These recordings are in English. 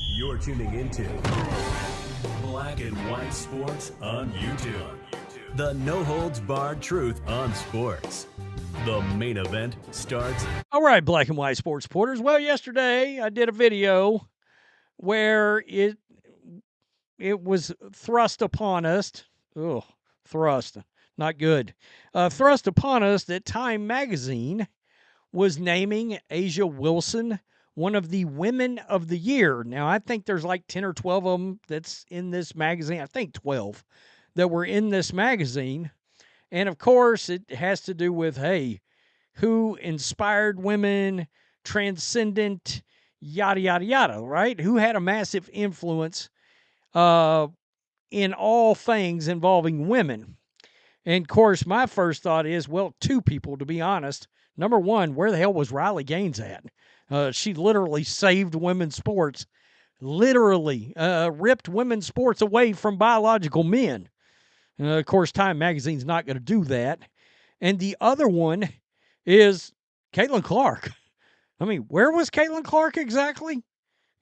You're tuning into Black and White Sports on YouTube. The no-holds-barred truth on sports. The main event starts. All right, Black and White Sports supporters. Well, yesterday I did a video where it was thrust upon us. Oh, thrust. Not good. Thrust upon us that Time Magazine was naming A'ja Wilson one of the Women of the Year. Now, I think there's like 10 or 12 of them that's in this magazine. I think 12 that were in this magazine. And, of course, it has to do with, hey, who inspired women, transcendent, yada, yada, yada, right? Who had a massive influence in all things involving women. And, of course, my first thought is, well, two people, to be honest. Number one, where the hell was Riley Gaines at? She literally saved women's sports, literally ripped women's sports away from biological men. Of course, Time Magazine's not going to do that. And the other one is Caitlin Clark. I mean, where was Caitlin Clark exactly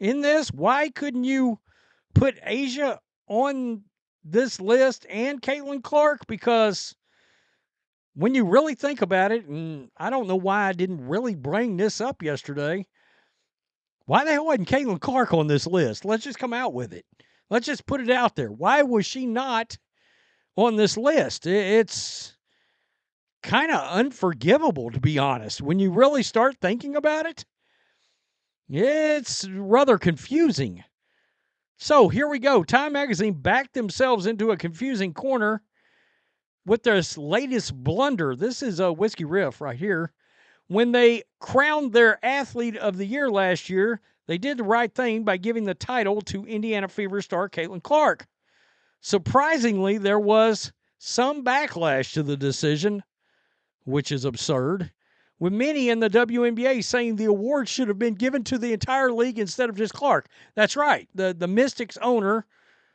in this? Why couldn't you put A'ja on this list and Caitlin Clark? Because when you really think about it, and I don't know why I didn't really bring this up yesterday, why the hell wasn't Caitlin Clark on this list? Let's just come out with it. Let's just put it out there. Why was she not on this list? It's kind of unforgivable, to be honest. When you really start thinking about it, it's rather confusing. So here we go. Time Magazine backed themselves into a confusing corner with this latest blunder. This is a Whiskey Riff right here. When they crowned their Athlete of the Year last year, they did the right thing by giving the title to Indiana Fever star Caitlin Clark. Surprisingly, there was some backlash to the decision, which is absurd, with many in the WNBA saying the award should have been given to the entire league instead of just Clark. That's right. The Mystics owner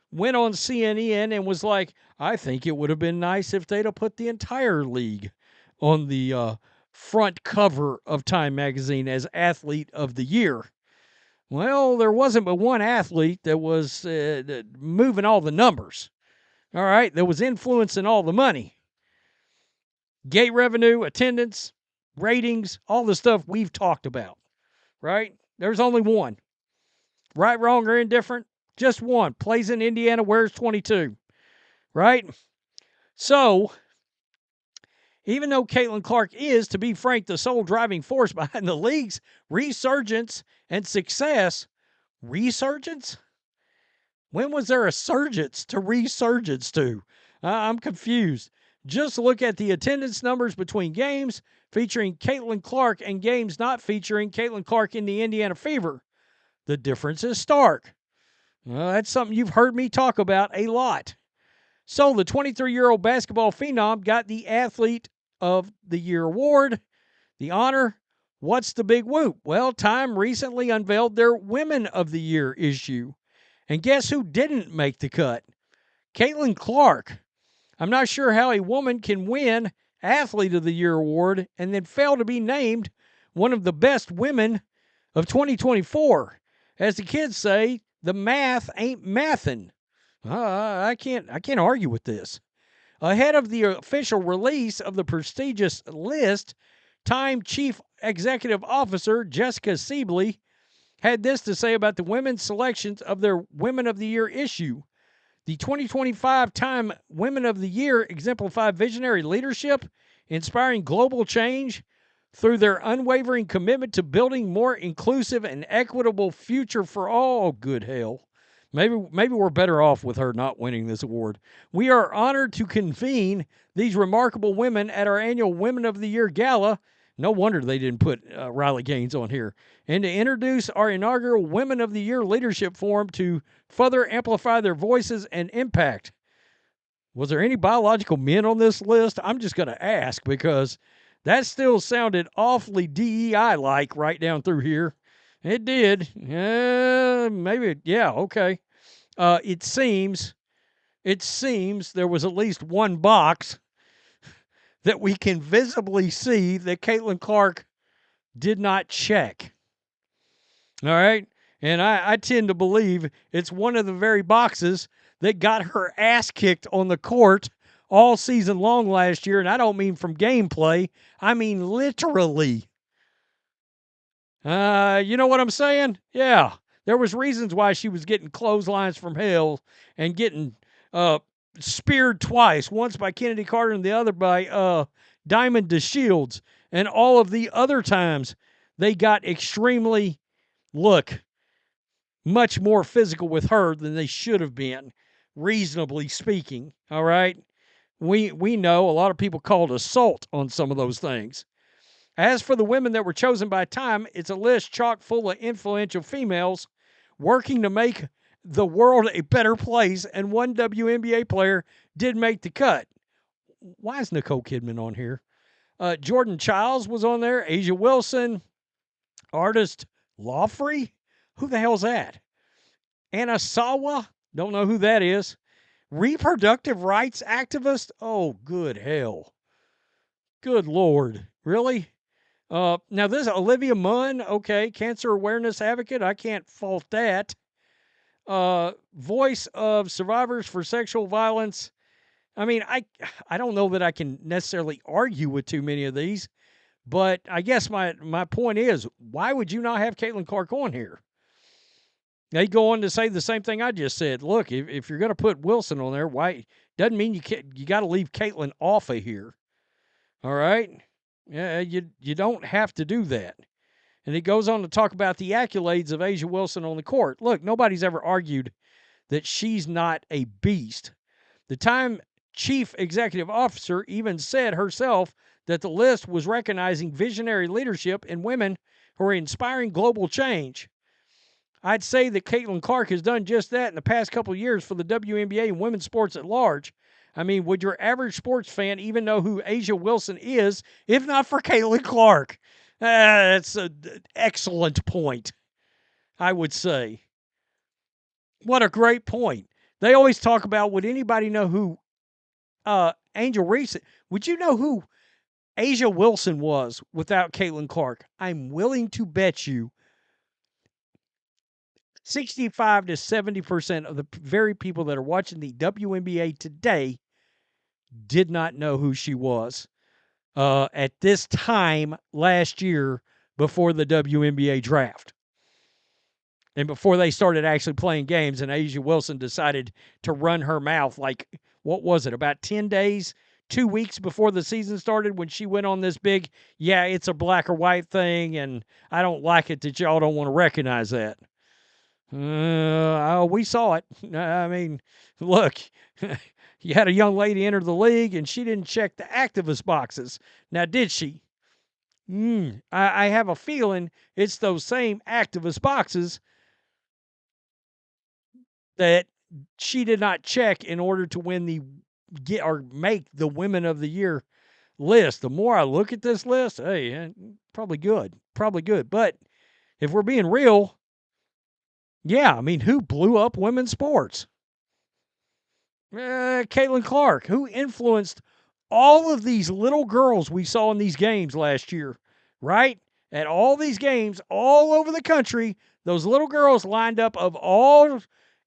went on CNN and was like, I think it would have been nice if they'd have put the entire league on the front cover of Time Magazine as Athlete of the Year. Well, there wasn't but one athlete that was moving all the numbers. All right, that was influencing all the money. Gate revenue, attendance, ratings, all the stuff we've talked about, right? There's only one. Right, wrong, or indifferent, just one. Plays in Indiana, wears 22, right? So, even though Caitlin Clark is, to be frank, the sole driving force behind the league's resurgence and success, resurgence? When was there a surgence to resurgence to? I'm confused. Just look at the attendance numbers between games featuring Caitlin Clark and games not featuring Caitlin Clark in the Indiana Fever. The difference is stark. That's something you've heard me talk about a lot. So the 23-year-old basketball phenom got the Athlete of the Year award. The honor, what's the big whoop? Well, Time recently unveiled their Women of the Year issue. And guess who didn't make the cut? Caitlin Clark. I'm not sure how a woman can win Athlete of the Year award and then fail to be named one of the best women of 2024. As the kids say, the math ain't mathin'. I can't argue with this. Ahead of the official release of the prestigious list, Time Chief Executive Officer Jessica Sibley had this to say about the women's selections of their Women of the Year issue. The 2025 Time Women of the Year exemplify visionary leadership, inspiring global change through their unwavering commitment to building more inclusive and equitable future for all. Oh, good hell. Maybe we're better off with her not winning this award. We are honored to convene these remarkable women at our annual Women of the Year Gala. No wonder they didn't put Riley Gaines on here. And to introduce our inaugural Women of the Year Leadership Forum to further amplify their voices and impact. Was there any biological men on this list? I'm just going to ask because that still sounded awfully DEI-like right down through here. It did. Maybe. Yeah, okay. It seems there was at least one box that we can visibly see that Caitlin Clark did not check. All right. And I tend to believe it's one of the very boxes that got her ass kicked on the court all season long last year. And I don't mean from gameplay, I mean literally. You know what I'm saying? Yeah. There was reasons why she was getting clotheslines from hell and getting speared twice, once by Kennedy Carter and the other by Diamond DeShields. And all of the other times they got extremely, much more physical with her than they should have been, reasonably speaking. All right. We know a lot of people called assault on some of those things. As for the women that were chosen by Time, it's a list chock full of influential females working to make the world a better place, and one WNBA player did make the cut. Why is Nicole Kidman on here? Jordan Childs was on there, Asia Wilson, artist Lawfrey. Who the hell's that? Anna Sawa, don't know who that is. Reproductive rights activist? Oh, good hell. Good Lord. Really? Now this Olivia Munn, okay, cancer awareness advocate. I can't fault that. Voice of survivors for sexual violence. I mean, I don't know that I can necessarily argue with too many of these, but I guess my point is, why would you not have Caitlin Clark on here? They go on to say the same thing I just said. Look, if you're going to put Wilson on there, why doesn't mean you got to leave Caitlin off of here. All right? Yeah, you don't have to do that. And it goes on to talk about the accolades of Asia Wilson on the court. Look, nobody's ever argued that she's not a beast. The Time chief executive officer even said herself that the list was recognizing visionary leadership in women who are inspiring global change. I'd say that Caitlin Clark has done just that in the past couple of years for the WNBA and women's sports at large. I mean, would your average sports fan even know who Asia Wilson is if not for Caitlin Clark? That's an excellent point, I would say. What a great point. They always talk about, would anybody know who Angel Reese? Would you know who Asia Wilson was without Caitlin Clark? I'm willing to bet you 65 to 70% of the very people that are watching the WNBA today did not know who she was at this time last year before the WNBA draft. And before they started actually playing games, and Asia Wilson decided to run her mouth like, what was it, about 10 days, 2 weeks before the season started, when she went on this big, yeah, it's a black or white thing, and I don't like it that y'all don't want to recognize that. We saw it. I mean, look, you had a young lady enter the league, and she didn't check the activist boxes. Now, did she? I have a feeling it's those same activist boxes that she did not check in order to make the Women of the Year list. The more I look at this list, hey, probably good. But if we're being real, yeah, I mean, who blew up women's sports? Caitlin Clark, who influenced all of these little girls we saw in these games last year, right? At all these games all over the country, those little girls lined up of all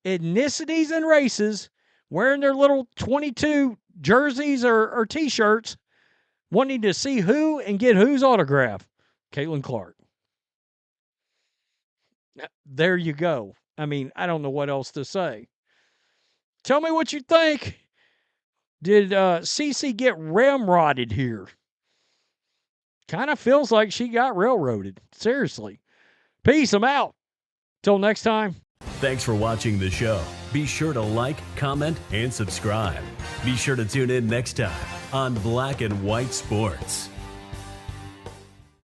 ethnicities and races, wearing their little 22 jerseys or T-shirts, wanting to see who and get whose autograph. Caitlin Clark. There you go. I mean, I don't know what else to say. Tell me what you think. Did CC get ramrodded here? Kind of feels like she got railroaded. Seriously. Peace. I'm out. Till next time. Thanks for watching the show. Be sure to like, comment, and subscribe. Be sure to tune in next time on Black and White Sports.